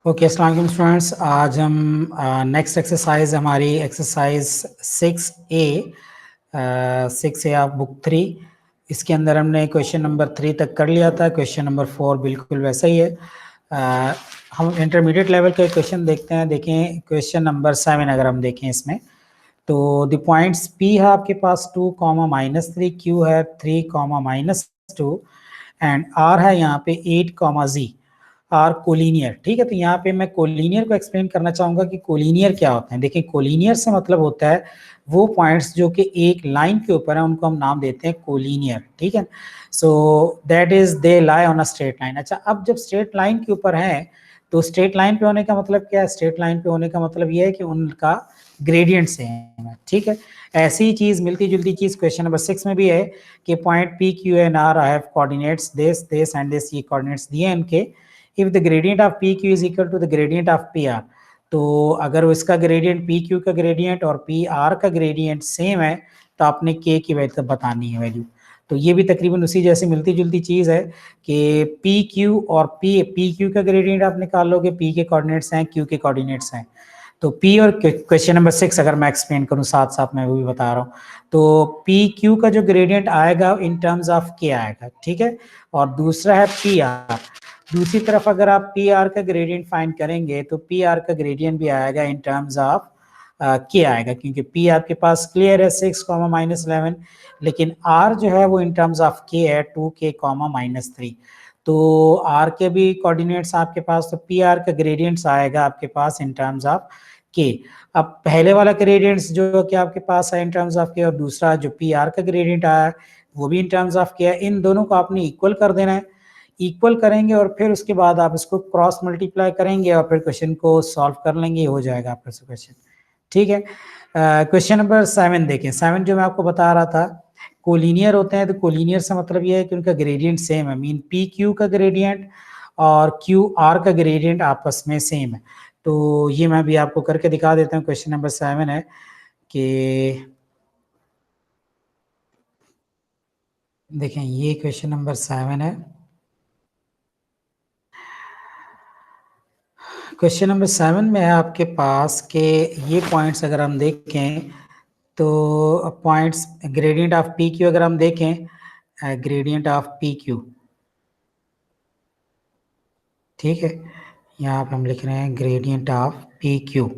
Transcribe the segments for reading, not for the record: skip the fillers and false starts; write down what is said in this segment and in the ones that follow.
Okay, अस्सलाम वालेकुम students. आज हम नेक्स्ट एक्सरसाइज हमारी exercise 6A 6A of book 3। इसके अंदर हमने क्वेश्चन नंबर 3 तक कर लिया था। क्वेश्चन नंबर 4 बिल्कुल वैसा ही है। हम इंटरमीडिएट लेवल के क्वेश्चन देखते हैं। देखें क्वेश्चन नंबर 7 अगर हम देखें इसमें, तो द पॉइंट्स P है आपके पास 2, -3, Q है 3, -2 एंड R है यहाँ पे 8, Z आर कोलिनियर। ठीक है, तो यहाँ पे मैं कोलिनियर को एक्सप्लेन करना चाहूंगा कि कोलिनियर क्या होते हैं। देखिए, कोलिनियर से मतलब होता है वो पॉइंट्स जो कि एक लाइन के ऊपर है उनको हम नाम देते हैं कोलिनियर। ठीक है, so that is they lie on a straight line. अच्छा, अब जब स्ट्रेट लाइन के ऊपर है तो स्ट्रेट लाइन पे होने का मतलब क्या है? स्ट्रेट लाइन पे होने का मतलब ये है कि उनका ग्रेडियंट सेम है। ठीक है, ऐसी ही चीज मिलती जुलती चीज क्वेश्चन नंबर 6 में भी है कि point P Q and R I have coordinates this and this, ये कोऑर्डिनेट्स दिए इनके। If the gradient of P Q is equal to the gradient of P R, तो अगर इसका ग्रेडियंट पी क्यू का ग्रेडियंट और पी आर का gradient same है तो आपने के की वैल्यू बतानी है वैल्यू। तो ये भी तकरीबन उसी जैसी मिलती जुलती चीज है कि पी क्यू और पी क्यू का ग्रेडियंट आप निकाल लोगे, पी के कोऑर्डिनेट्स हैं, क्यू के कोऑर्डिनेट्स हैं। तो पी और क्वेश्चन नंबर 6 अगर मैं एक्सप्लेन करूं साथ साथ मैं वो भी बता रहा हूं, तो पी क्यू का जो ग्रेडियंट आएगा इन टर्म्स ऑफ के आएगा। ठीक है, और दूसरा है पी आर। दूसरी तरफ अगर आप पी आर का ग्रेडियंट फाइंड करेंगे तो पी आर का ग्रेडियंट भी आएगा इन टर्म्स ऑफ के आएगा, क्योंकि पी आपके पास क्लियर है 6, -11, लेकिन आर जो है वो इन टर्म्स ऑफ के है 2k, -3। तो आर के भी कोऑर्डिनेट्स आपके पास, तो पी आर का ग्रेडियंट्स आएगा आपके पास इन टर्म्स ऑफ के। अब पहले वाला ग्रेडियंट्स जो कि आपके पास है इन टर्म्स ऑफ के, और दूसरा जो पी आर का ग्रेडियंट आया है वो भी इन टर्म्स ऑफ के है। इन दोनों को आपने इक्वल कर देना है। इक्वल करेंगे और फिर उसके बाद आप इसको क्रॉस मल्टीप्लाई करेंगे और फिर क्वेश्चन को सॉल्व कर लेंगे, हो जाएगा आपका क्वेश्चन। ठीक है, क्वेश्चन नंबर 7 देखें। 7 जो मैं आपको बता रहा था, कोलिनियर होते हैं। तो कोलिनियर से मतलब ये है कि उनका ग्रेडियंट सेम है, मीन पी क्यू का ग्रेडियंट और क्यू आर का ग्रेडियंट आपस में सेम है। तो ये मैं भी आपको करके दिखा देता हूँ। क्वेश्चन नंबर 7 है कि देखें, ये क्वेश्चन नंबर 7 है। क्वेश्चन नंबर 7 में है आपके पास के ये पॉइंट्स अगर हम देखें तो points gradient of P Q अगर हम देखें, ग्रेडियंट ऑफ पी क्यू, ठीक है, यहाँ पे हम लिख रहे हैं gradient of P Q.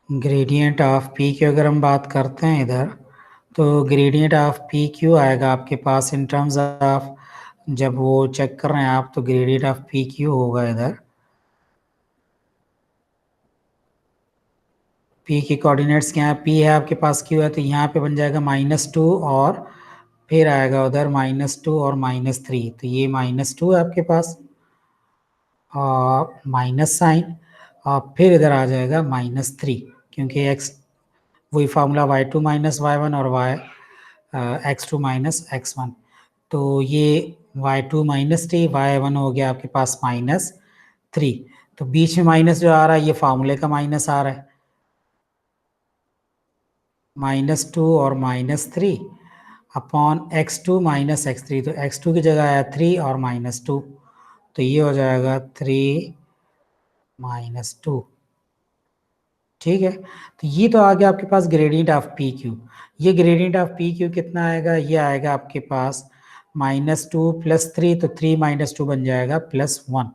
Gradient of P Q अगर हम बात करते हैं इधर, तो ग्रेडियंट ऑफ पी क्यू आएगा आपके पास इन टर्म्स ऑफ, जब वो चेक कर रहे हैं आप तो ग्रेडियंट ऑफ पी क्यू होगा इधर, पी के कोऑर्डिनेट्स क्या है, पी है आपके पास, क्यू है, तो यहाँ पे बन जाएगा -2 और फिर आएगा उधर -2 और -3। तो ये -2 है आपके पास और माइनस साइन, और फिर इधर आ जाएगा -3, क्योंकि x वही फार्मूला y2 - y1 और y x2 - x1। तो ये y2 -3 y1 हो गया आपके पास -3। तो बीच में माइनस जो आ रहा है ये फार्मूले का माइनस आ रहा है, -2 और -3 अपॉन x2 - x3। तो x2 की जगह आया 3 और -2, तो ये हो जाएगा 3 -2। ठीक है, तो ये तो आ गया आपके पास ग्रेडियंट ऑफ पी क्यू। ये ग्रेडियंट ऑफ पी क्यू कितना आएगा? ये आएगा आपके पास -2 + 3, तो 3 - 2 बन जाएगा +1,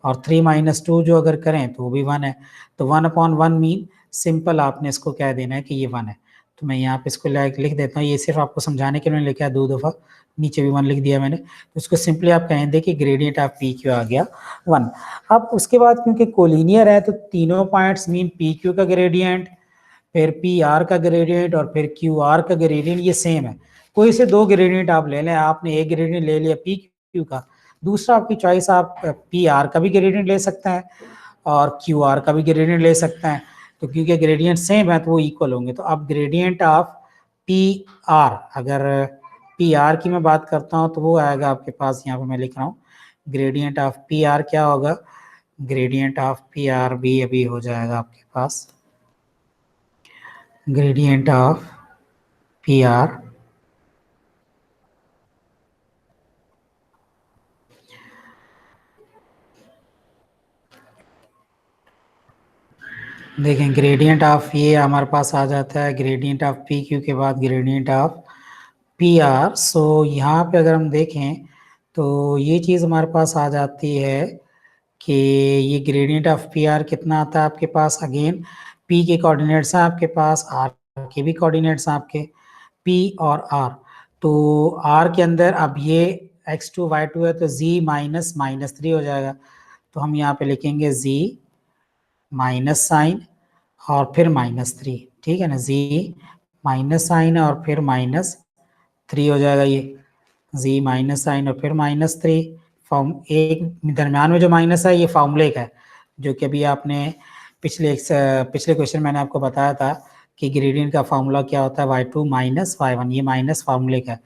और 3 - 2 जो अगर करें तो वो भी 1 है। तो 1/1 मीन सिंपल आपने इसको कह देना है कि ये 1 है। तो मैं यहाँ पे इसको लिख देता हूँ, ये सिर्फ आपको समझाने के लिए लिखा है 2 दफ़ा, नीचे भी 1 लिख दिया मैंने। तो इसको सिंपली आप कहें दे कि ग्रेडियंट ऑफ पी क्यू आ गया 1। अब उसके बाद क्योंकि कोलिनियर है तो तीनों पॉइंट्स मीन पी क्यू का ग्रेडियंट, फिर पी आर का ग्रेडियंट और फिर क्यू आर का ग्रेडियंट ये सेम है। कोई से दो ग्रेडियंट आप ले लें, आपने एक ग्रेडियंट ले लिया पी क्यू का, दूसरा आपकी चॉइस, आप पी आर का भी ग्रेडियंट ले सकते हैं और क्यू आर का भी ग्रेडियंट ले सकते हैं। तो क्योंकि ग्रेडियंट सेम है तो वो इक्वल होंगे। तो अब ग्रेडियंट ऑफ पी आर, अगर पी आर की मैं बात करता हूँ तो वो आएगा आपके पास, यहाँ पे मैं लिख रहा हूँ ग्रेडियंट ऑफ पी आर क्या होगा, ग्रेडियंट ऑफ पी आर भी अभी हो जाएगा आपके पास, ग्रेडियंट ऑफ पी आर देखें, ग्रेडियंट ऑफ ये हमारे पास आ जाता है ग्रेडियंट ऑफ पी क्यू के बाद ग्रेडियंट ऑफ पी आर। सो यहाँ पे अगर हम देखें तो ये चीज़ हमारे पास आ जाती है कि ये ग्रेडियंट ऑफ पी आर कितना आता है आपके पास, अगेन पी के कोऑर्डिनेट्स हैं आपके पास, आर के भी कोऑर्डिनेट्स हैं आपके, पी और आर। तो आर के अंदर अब ये x2 y2 है तो z माइनस माइनस 3 हो जाएगा, तो हम यहाँ पे लिखेंगे z माइनस साइन और फिर -3, ठीक है ना, z माइनस साइन और फिर -3 हो जाएगा, ये z माइनस साइन और फिर -3। फॉर्म एक दरम्यान में जो माइनस है ये फॉर्मूले का है, जो कि अभी आपने पिछले क्वेश्चन मैंने आपको बताया था कि ग्रेडियंट का फॉर्मूला क्या होता है, y2 माइनस y1, ये माइनस फॉर्मूले का है।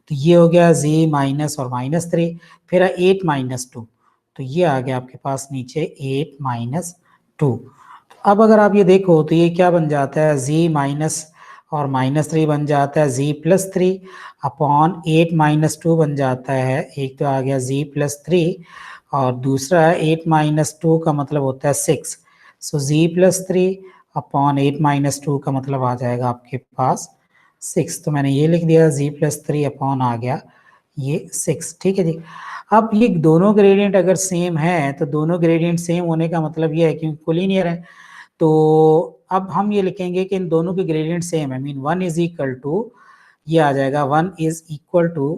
तो ये हो गया z माइनस और -3, फिर 8 माइनस 2, तो ये आ गया आपके पास नीचे 8 माइनस 2। अब अगर आप ये देखो तो ये क्या बन जाता है, z माइनस और -3 बन जाता है z प्लस 3 अपॉन 8 माइनस 2 बन जाता है, एक तो आ गया z प्लस 3 और दूसरा है 8 माइनस 2 का मतलब होता है 6, सो z प्लस 3 अपॉन 8 माइनस 2 का मतलब आ जाएगा आपके पास 6। तो मैंने ये लिख दिया z प्लस 3 अपॉन आ गया ये 6, ठीक है जी। अब ये दोनों ग्रेडियंट अगर सेम है तो दोनों ग्रेडियंट सेम होने का मतलब ये है कि कोलिनियर है, तो अब हम ये लिखेंगे कि इन दोनों के ग्रेडियंट सेम है, मीन 1 इज इक्वल टू, ये आ जाएगा 1 is equal to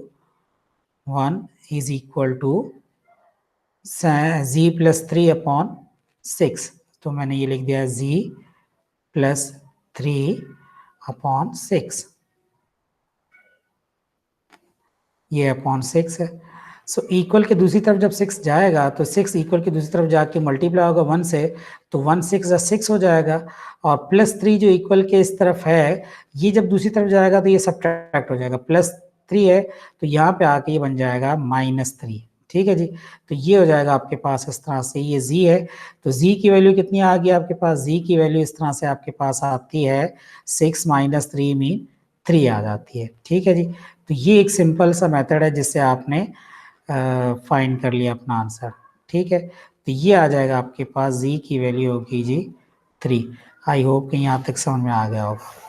z plus 3 upon 6, तो मैंने ये लिख दिया z प्लस 3 अपॉन 6, ये अपॉन 6 है। सो इक्वल के दूसरी तरफ जब 6 जाएगा तो 6 इक्वल के दूसरी तरफ जाके मल्टीप्लाई होगा 1 से, तो 1 6 6 हो जाएगा, और प्लस 3 जो इक्वल के इस तरफ है ये जब दूसरी तरफ जाएगा तो ये सब्ट्रैक्ट हो जाएगा, प्लस 3 है तो यहाँ पे आके ये बन जाएगा -3, ठीक है जी। तो ये हो जाएगा आपके पास इस तरह से, ये z है तो z की वैल्यू कितनी आ गई आपके पास, z की वैल्यू इस तरह से आपके पास आती है 6 माइनस 3 मीन 3 आ जाती है, ठीक है जी। तो ये एक सिंपल सा मेथड है जिससे आपने फाइंड कर लिया अपना आंसर, ठीक है। तो ये आ जाएगा आपके पास, z की वैल्यू होगी जी 3। आई होप कि यहाँ तक समझ में आ गया होगा।